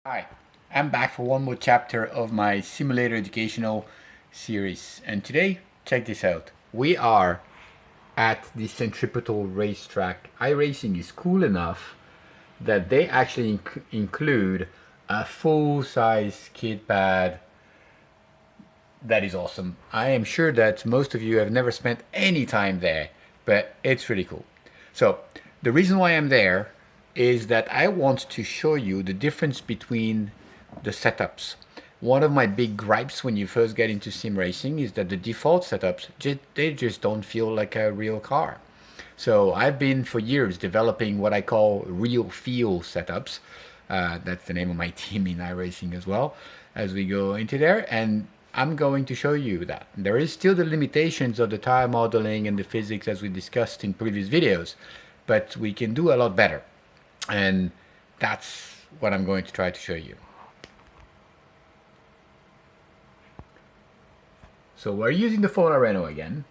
Hi, I'm back for one more chapter of my simulator educational series. And today, check this out. We are at the Centripetal racetrack. iRacing is cool enough that they actually include a full-size skid pad. That is awesome. I am sure that most of you have never spent any time there, but it's really cool. So, the reason why I'm there is that I want to show you the difference between the setups. One of my big gripes when you first get into sim racing is that the default setups, they just don't feel like a real car. So I've been for years developing what I call real feel setups. That's the name of my team in iRacing as well as we go into there. And I'm going to show you that. There is still the limitations of the tire modeling and the physics as we discussed in previous videos, but we can do a lot better. And that's what I'm going to try to show you. So we're using the Formula Renault again,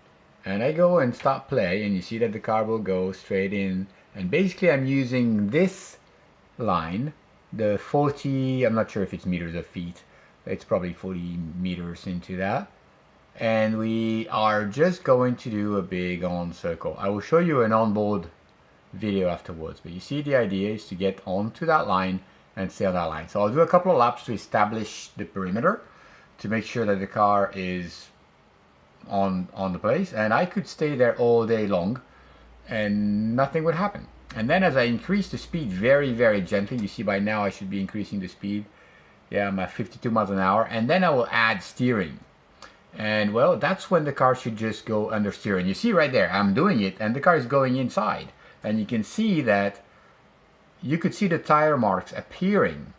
and I go and start play, and you see that the car will go straight in, and basically I'm using this line, the 40, I'm not sure if it's meters or feet, it's probably 40 meters into that, and we are just going to do a big on circle. I will show you an onboard video afterwards, but you see the idea is to get onto that line and stay on that line. So I'll do a couple of laps to establish the perimeter to make sure that the car is on the place, and I could stay there all day long and nothing would happen. And then as I increase the speed very gently, you see by now I should be increasing the speed. Yeah, I'm at 52 miles an hour, and then I will add steering. And well, that's when the car should just go under steering. You see right there, I'm doing it and the car is going inside. And you can see that you could see the tire marks appearing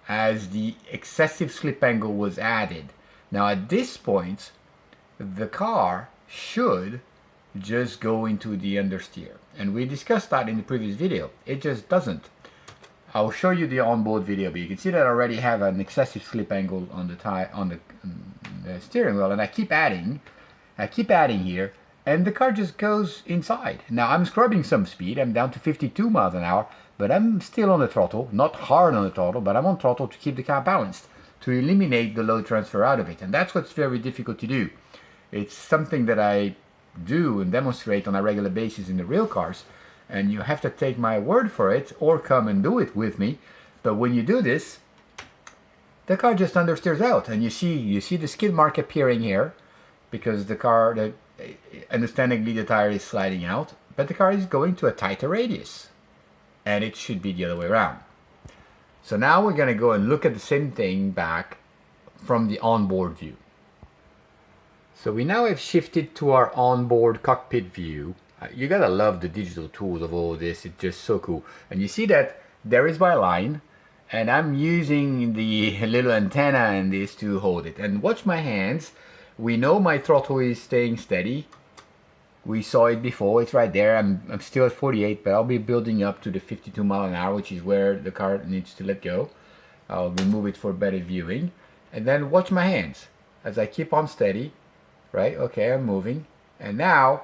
as the excessive slip angle was added. Now at this point, the car should just go into the understeer. And we discussed that in the previous video. It just doesn't. I'll show you the onboard video, but you can see that I already have an excessive slip angle on the the steering wheel, and I keep adding here, and the car just goes inside. Now I'm scrubbing some speed. I'm down to 52 miles an hour, but I'm still on the throttle, not hard on the throttle, but I'm on throttle to keep the car balanced, to eliminate the load transfer out of it. And that's what's very difficult to do. It's something that I do and demonstrate on a regular basis in the real cars, and you have to take my word for it or come and do it with me. But when you do this, the car just understeers out, and you see the skid mark appearing here because the car, understandably, the tire is sliding out, but the car is going to a tighter radius, and it should be the other way around. So now we're going to go and look at the same thing back from the onboard view. So we now have shifted to our onboard cockpit view. You gotta love the digital tools of all this. It's just so cool. And you see that there is my line, and I'm using the little antenna in this to hold it. And watch my hands. We know my throttle is staying steady. We saw it before. It's right there. I'm still at 48, but I'll be building up to the 52 mile an hour, which is where the car needs to let go. I'll remove it for better viewing. And then watch my hands as I keep on steady. Right, okay, I'm moving, and now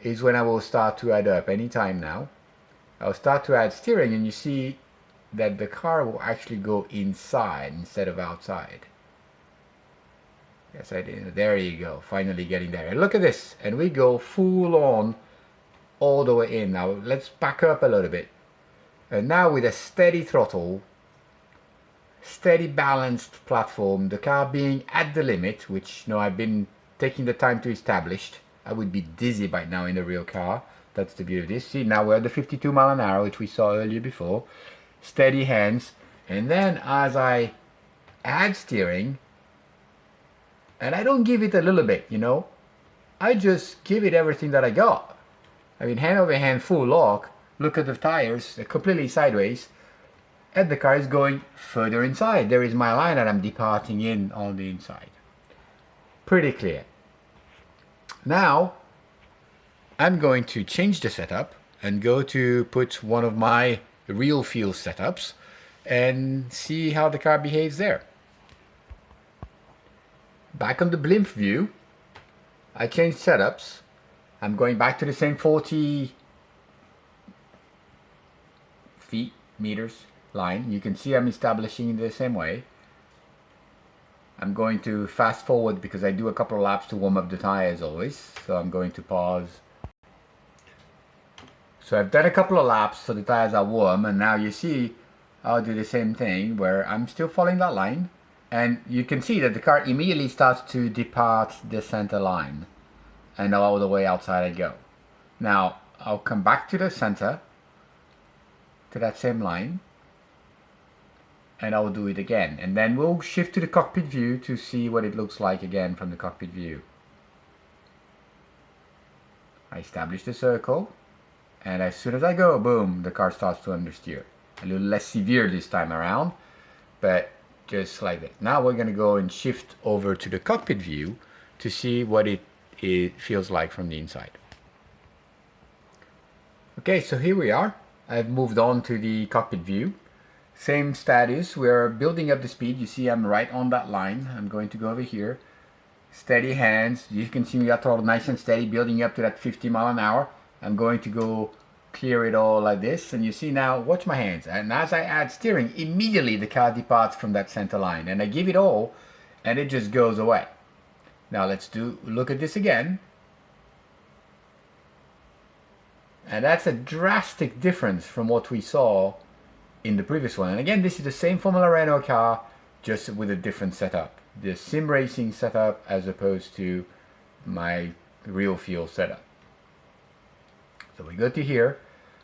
is when I will start to add up. Anytime now I'll start to add steering, and you see that the car will actually go inside instead of outside. Yes, I did. There you go, finally getting there. And look at this, and we go full on all the way in. Now let's back up a little bit, and now with a steady throttle, steady balanced platform, the car being at the limit, which I've been taking the time to establish. I would be dizzy by now in the real car. That's the beauty of this. See, now we're at the 52 mile an hour, which we saw earlier before. Steady hands. And then as I add steering, and I don't give it a little bit, I just give it everything that I got. I mean, hand over hand, full lock. Look at the tires, they're completely sideways. And the car is going further inside. There is my line that I'm departing in on the inside. Pretty clear. Now I'm going to change the setup and go to put one of my real feel setups and see how the car behaves there. Back on the blimp view, I changed setups. I'm going back to the same 40 feet, meters, line. You can see I'm establishing it the same way. I'm going to fast forward because I do a couple of laps to warm up the tires always. So I'm going to pause. So I've done a couple of laps so the tires are warm, and now you see I'll do the same thing where I'm still following that line, and you can see that the car immediately starts to depart the center line, and all the way outside I go. Now I'll come back to the center, to that same line, and I'll do it again, and then we'll shift to the cockpit view to see what it looks like again from the cockpit view. I establish the circle, and as soon as I go, boom, the car starts to understeer. A little less severe this time around, but just like that. Now we're going to go and shift over to the cockpit view to see what it feels like from the inside. Okay, so here we are. I've moved on to the cockpit view. Same status, we're building up the speed. You see I'm right on that line. I'm going to go over here. Steady hands. You can see me got throttle nice and steady, building up to that 50 mile an hour. I'm going to go clear it all like this, and you see now, watch my hands, and as I add steering, immediately the car departs from that center line, and I give it all and it just goes away. Now let's look at this again, and that's a drastic difference from what we saw in the previous one. And again, this is the same Formula Renault car, just with a different setup, the sim racing setup as opposed to my real fuel setup. So we go to here,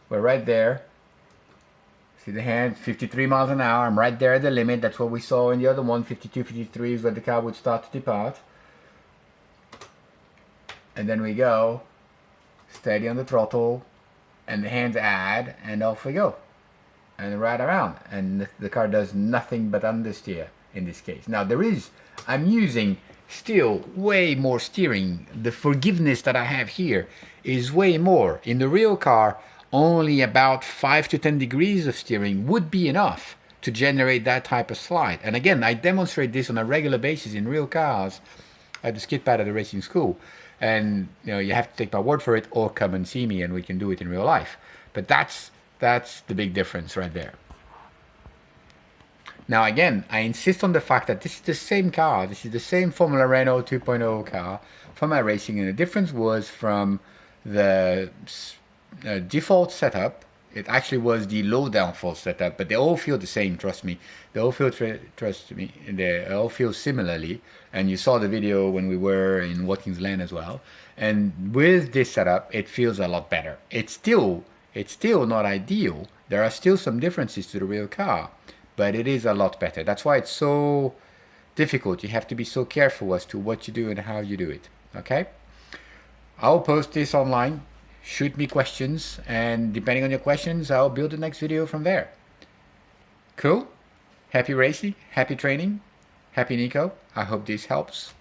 we're right there. See the hand, 53 miles an hour. I'm right there at the limit. That's what we saw in the other one, 52, 53 is where the car would start to depart. And then we go, steady on the throttle, and the hands add, and off we go. And right around. And the car does nothing but understeer in this case. Now I'm using still way more steering. The forgiveness that I have here is way more. In the real car, only about 5 to 10 degrees of steering would be enough to generate that type of slide. And again, I demonstrate this on a regular basis in real cars at the skid pad at the racing school. And you have to take my word for it or come and see me and we can do it in real life. But that's the big difference right there. Now again, I insist on the fact that this is the same car. This is the same Formula Renault 2.0 car for my racing, and the difference was from the default setup. It actually was the low downforce setup, but they all feel the same, trust me. They all feel, they all feel similarly. And you saw the video when we were in Watkins Glen as well. And with this setup, it feels a lot better. It's still not ideal. There are still some differences to the real car, but it is a lot better. That's why it's so difficult. You have to be so careful as to what you do and how you do it. Okay? I'll post this online. Shoot me questions, and depending on your questions, I'll build the next video from there. Cool? Happy racing, happy training, happy Nico. I hope this helps.